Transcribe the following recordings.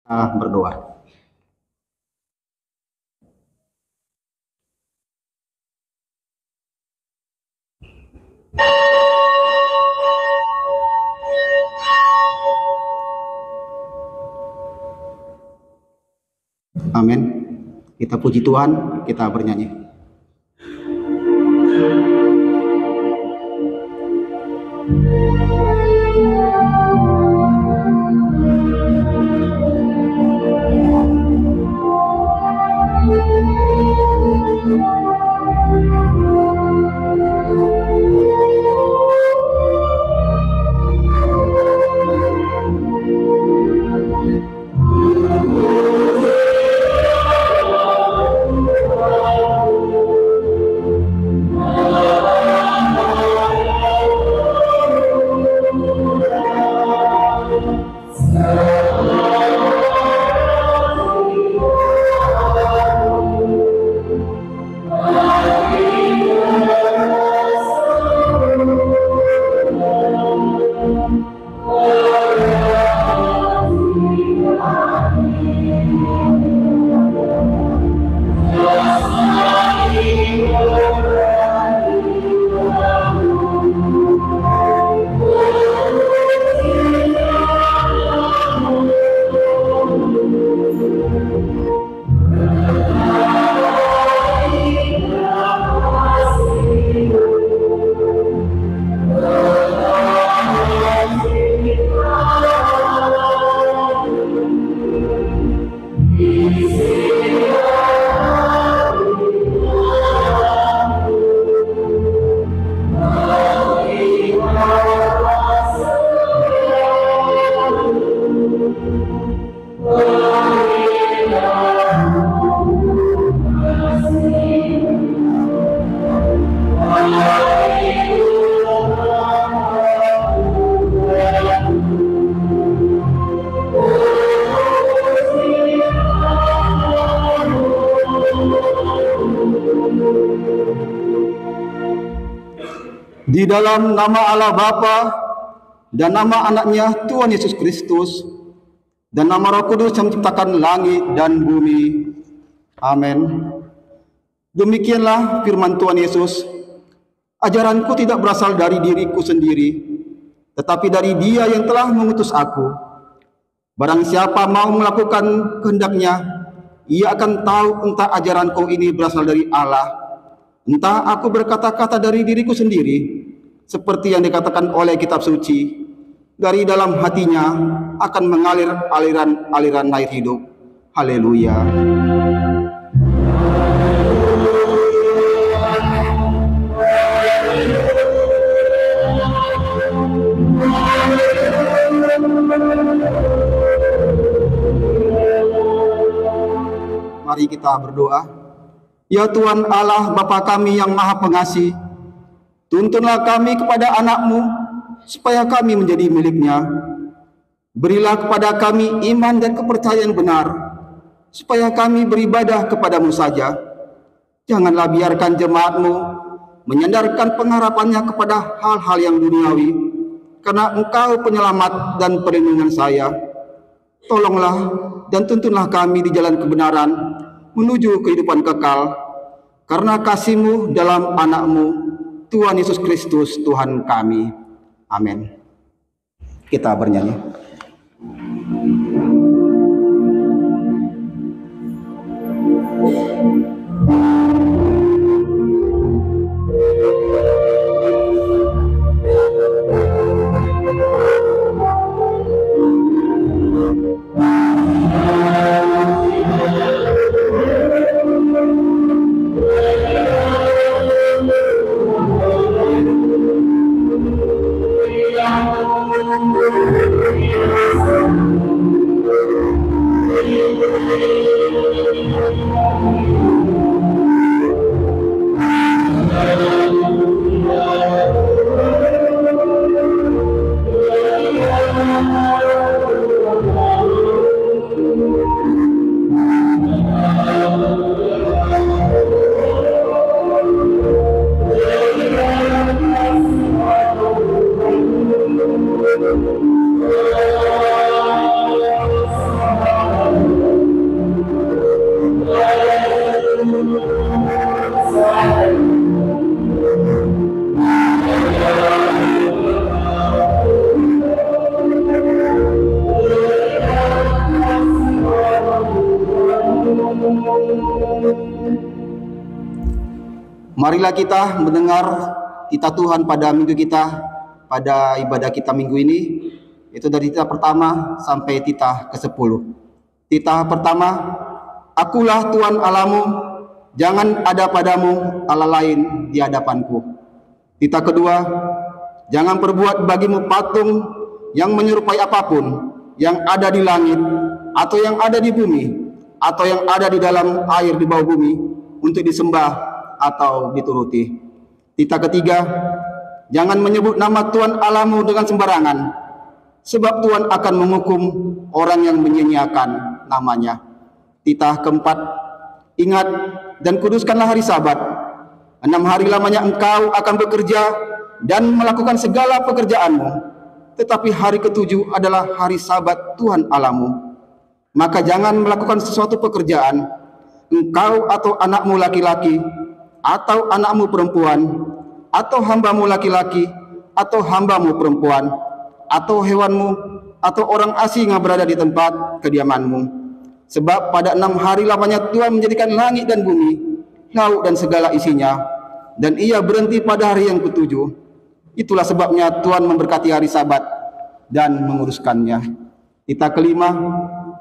Berdoa. Amin. Kita puji Tuhan, kita bernyanyi. Di dalam nama Allah Bapa dan nama anaknya Tuhan Yesus Kristus dan nama Roh Kudus yang menciptakan langit dan bumi. Amin. Demikianlah firman Tuhan Yesus. Ajaranku tidak berasal dari diriku sendiri, tetapi dari Dia yang telah mengutus aku. Barang siapa mau melakukan kehendaknya, ia akan tahu entah ajaranku ini berasal dari Allah, entah aku berkata-kata dari diriku sendiri. Seperti yang dikatakan oleh kitab suci, dari dalam hatinya akan mengalir aliran air hidup. Haleluya. Mari kita berdoa. Ya Tuhan Allah Bapa kami yang Maha Pengasih, tuntunlah kami kepada anak-Mu, supaya kami menjadi milik-Nya. Berilah kepada kami iman dan kepercayaan benar, supaya kami beribadah kepadamu saja. Janganlah biarkan jemaat-Mu menyandarkan pengharapannya kepada hal-hal yang duniawi, karena Engkau penyelamat dan perlindungan saya. Tolonglah dan tuntunlah kami di jalan kebenaran, menuju kehidupan kekal, karena kasih-Mu dalam anak-Mu, Tuhan Yesus Kristus Tuhan kami. Amin. Kita bernyanyi. Marilah kita mendengar titah Tuhan pada minggu kita, pada ibadah kita minggu ini, itu dari titah pertama sampai titah ke-10. Titah pertama, Akulah Tuhan Allahmu, jangan ada padamu Allah lain di hadapanku. Titah kedua, jangan perbuat bagimu patung yang menyerupai apapun yang ada di langit, atau yang ada di bumi, atau yang ada di dalam air di bawah bumi, untuk disembah atau dituruti. Titah ketiga, jangan menyebut nama Tuhan Allahmu dengan sembarangan, sebab Tuhan akan menghukum orang yang menyia-nyiakan namanya. Titah keempat, ingat dan kuduskanlah hari Sabat. 6 hari lamanya engkau akan bekerja dan melakukan segala pekerjaanmu, tetapi hari ke-7 adalah hari Sabat Tuhan Allahmu. Maka jangan melakukan sesuatu pekerjaan, engkau atau anakmu laki-laki, atau anakmu perempuan, atau hambamu laki-laki, atau hambamu perempuan, atau hewanmu, atau orang asing yang berada di tempat kediamanmu. Sebab pada 6 hari lamanya Tuhan menjadikan langit dan bumi, laut dan segala isinya, dan ia berhenti pada hari yang ke-7. Itulah sebabnya Tuhan memberkati hari Sabat dan menguruskannya. Titah kelima,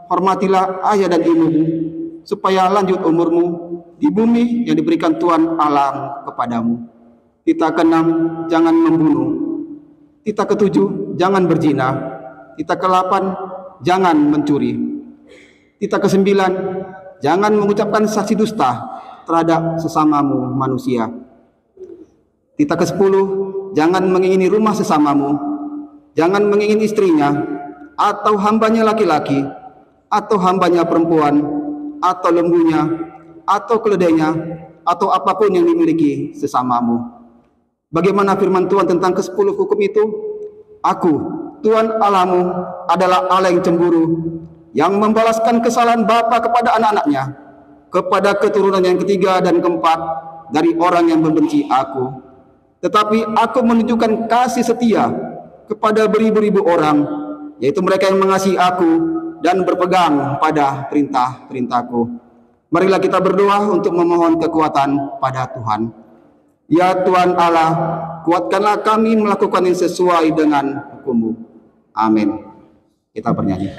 hormatilah ayah dan ibumu, supaya lanjut umurmu di bumi yang diberikan Tuhan Allah kepadamu. Titah ke-6, jangan membunuh. Titah ke-7, jangan berzina. Titah ke-8, jangan mencuri. Titah ke-9, jangan mengucapkan saksi dusta terhadap sesamamu manusia. Titah ke-10, jangan mengingini rumah sesamamu, jangan mengingini istrinya, atau hambanya laki-laki, atau hambanya perempuan, atau lembunya, atau keledainya, atau apapun yang dimiliki sesamamu. Bagaimana firman Tuhan tentang ke-10 hukum itu? Aku, Tuhan Allahmu, adalah Allah yang cemburu, yang membalaskan kesalahan bapa kepada anak-anaknya, kepada keturunan yang ketiga dan keempat dari orang yang membenci aku. Tetapi aku menunjukkan kasih setia kepada beribu-ribu orang, yaitu mereka yang mengasihi aku dan berpegang pada perintah-perintahku. Marilah kita berdoa untuk memohon kekuatan pada Tuhan. Ya Tuhan Allah, kuatkanlah kami melakukan yang sesuai dengan hukum-Mu. Amin. Kita bernyanyi.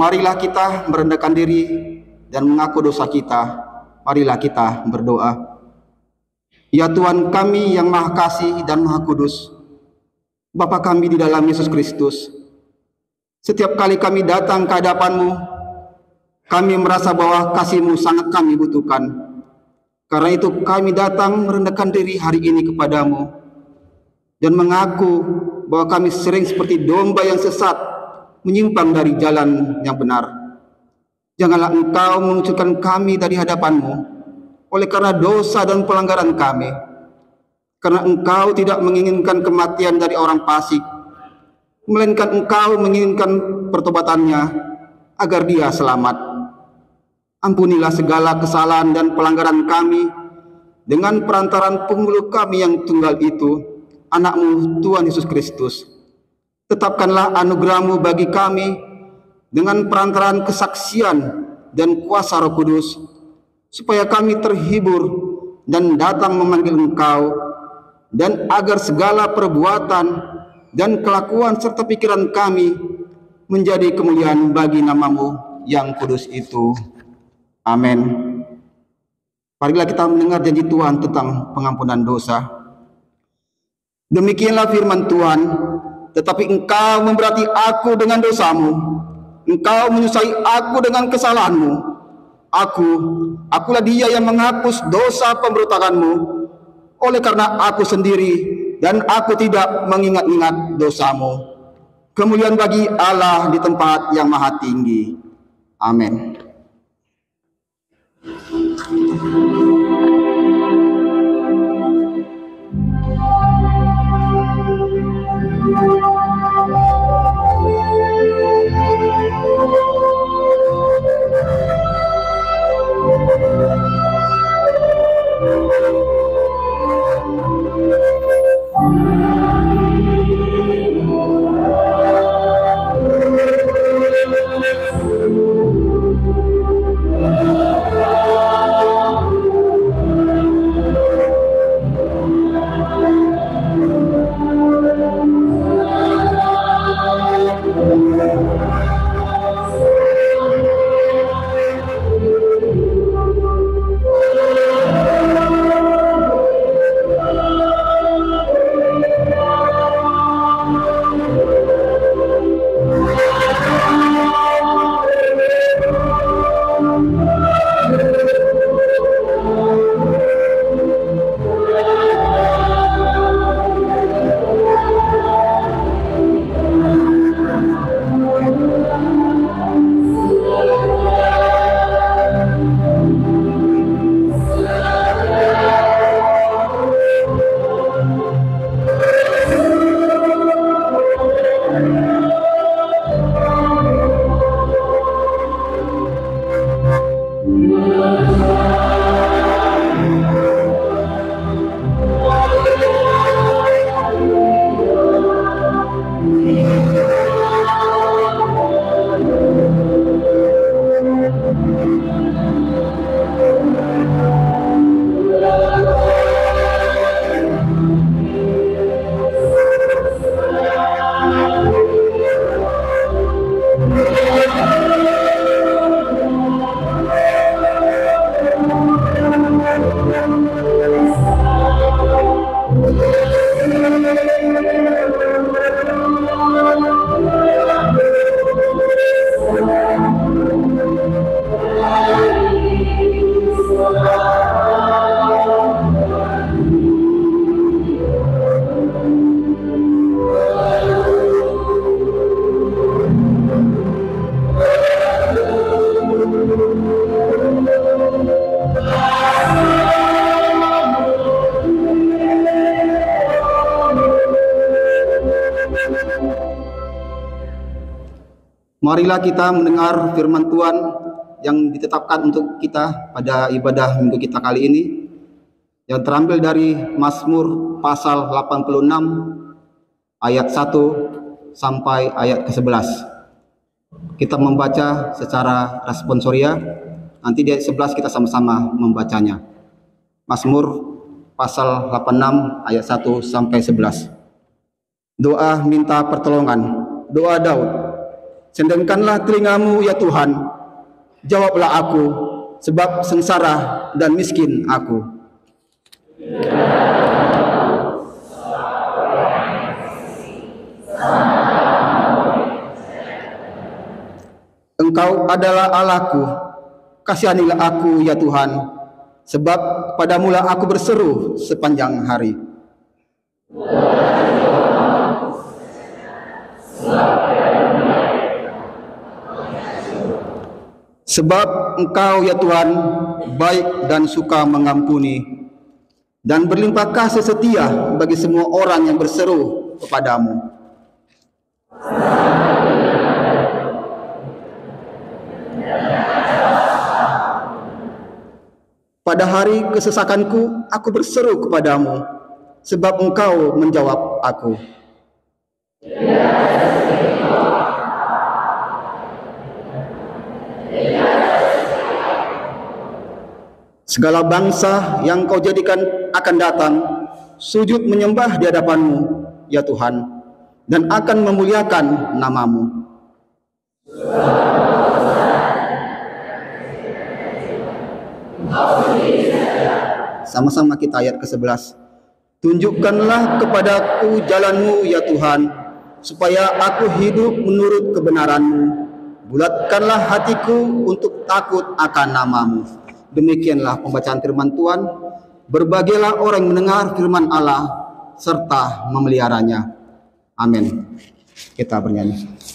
Marilah kita merendahkan diri dan mengaku dosa kita. Marilah kita berdoa. Ya Tuhan kami yang Maha Kasih dan Maha Kudus, Bapa kami di dalam Yesus Kristus, setiap kali kami datang ke hadapan-Mu, kami merasa bahwa kasih-Mu sangat kami butuhkan. Karena itu kami datang merendahkan diri hari ini kepadamu dan mengaku bahwa kami sering seperti domba yang sesat, menyimpang dari jalan yang benar. Janganlah Engkau mengucilkan kami dari hadapan-Mu oleh karena dosa dan pelanggaran kami. Karena Engkau tidak menginginkan kematian dari orang fasik, melainkan Engkau menginginkan pertobatannya agar dia selamat. Ampunilah segala kesalahan dan pelanggaran kami dengan perantaran penghulu kami yang tunggal itu, Anak-Mu Tuhan Yesus Kristus. Tetapkanlah anugerah-Mu bagi kami dengan perantaran kesaksian dan kuasa Roh Kudus, supaya kami terhibur dan datang memanggil Engkau, dan agar segala perbuatan dan kelakuan serta pikiran kami menjadi kemuliaan bagi nama-Mu yang kudus itu. Amin. Marilah kita mendengar janji Tuhan tentang pengampunan dosa. Demikianlah firman Tuhan, tetapi engkau memberati aku dengan dosamu, engkau menyusahai aku dengan kesalahanmu. Akulah dia yang menghapus dosa pemberontakanmu, oleh karena aku sendiri dan aku tidak mengingat-ingat dosamu. Kemuliaan bagi Allah di tempat yang maha tinggi. Amin. Marilah kita mendengar firman Tuhan yang ditetapkan untuk kita pada ibadah minggu kita kali ini, yang terambil dari Mazmur pasal 86 ayat 1 sampai ayat ke-11. Kita membaca secara responsoria, nanti di ayat 11 kita sama-sama membacanya. Mazmur pasal 86 ayat 1 sampai 11. Doa minta pertolongan, doa Daud. Sendengkanlah telingamu ya Tuhan, jawablah aku, sebab sengsara dan miskin aku. Engkau adalah Allahku, kasihanilah aku ya Tuhan, sebab kepadamulah aku berseru sepanjang hari. Sebab Engkau ya Tuhan baik dan suka mengampuni, dan berlimpah kasih setia bagi semua orang yang berseru kepadamu. Pada hari kesesakanku, aku berseru kepadamu, sebab Engkau menjawab aku. Segala bangsa yang Kau jadikan akan datang, sujud menyembah di hadapan-Mu, ya Tuhan, dan akan memuliakan nama-Mu. Sama-sama kita ayat ke-11. Tunjukkanlah kepadaku jalan-Mu ya Tuhan, supaya aku hidup menurut kebenaran-Mu. Bulatkanlah hatiku untuk takut akan nama-Mu. Demikianlah pembacaan firman Tuhan. Berbahagialah orang yang mendengar firman Allah serta memeliharanya. Amin. Kita bernyanyi.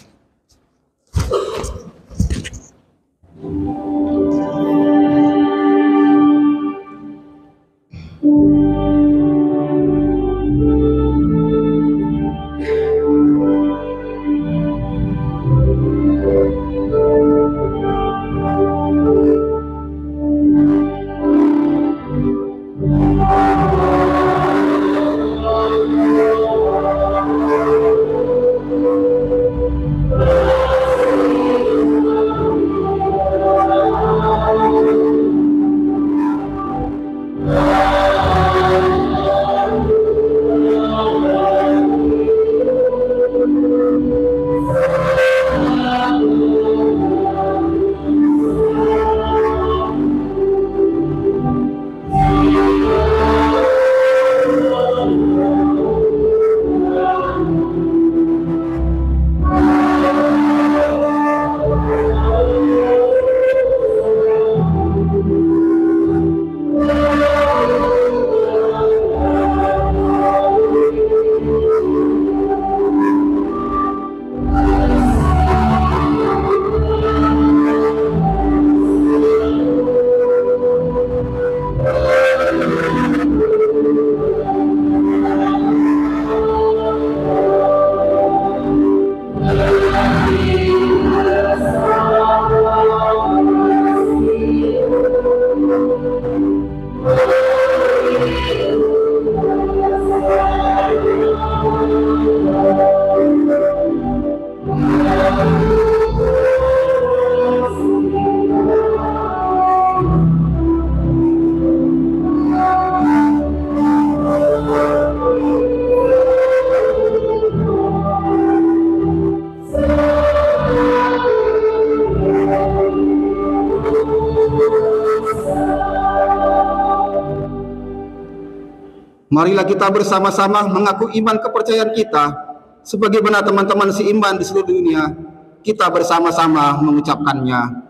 Marilah kita bersama-sama mengaku iman kepercayaan kita sebagaimana teman-teman seiman di seluruh dunia. Kita bersama-sama mengucapkannya.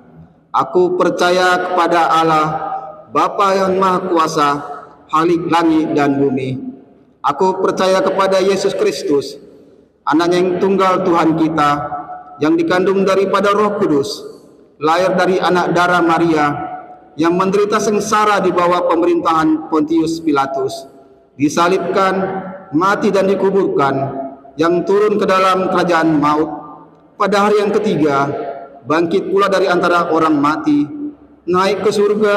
Aku percaya kepada Allah, Bapa yang Maha Kuasa, Khalik langit dan bumi. Aku percaya kepada Yesus Kristus, Anaknya yang tunggal Tuhan kita, yang dikandung daripada Roh Kudus, lahir dari anak darah Maria, yang menderita sengsara di bawah pemerintahan Pontius Pilatus, disalibkan, mati dan dikuburkan, yang turun ke dalam kerajaan maut, pada hari yang ketiga, bangkit pula dari antara orang mati, naik ke surga,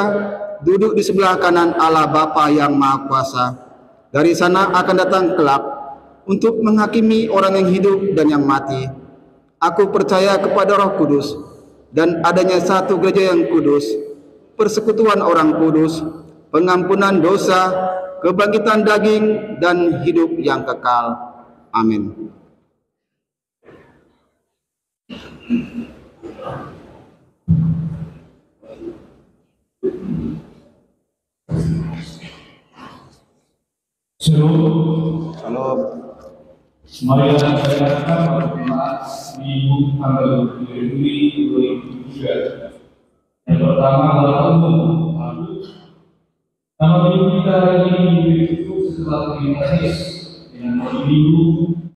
duduk di sebelah kanan Allah Bapa yang Maha Kuasa. Dari sana akan datang kelak, untuk menghakimi orang yang hidup dan yang mati. Aku percaya kepada Roh Kudus, dan adanya satu gereja yang kudus, persekutuan orang kudus, pengampunan dosa, kebangkitan daging, dan hidup yang kekal. Amin. Shalom. Shalom. Mari kita pada jemaat Minggu tanggal 7 Juli 2023. Yang pertama adalah umum. Nama minggu kita hari ini ditutup setelah Trinitatis dengan Minggu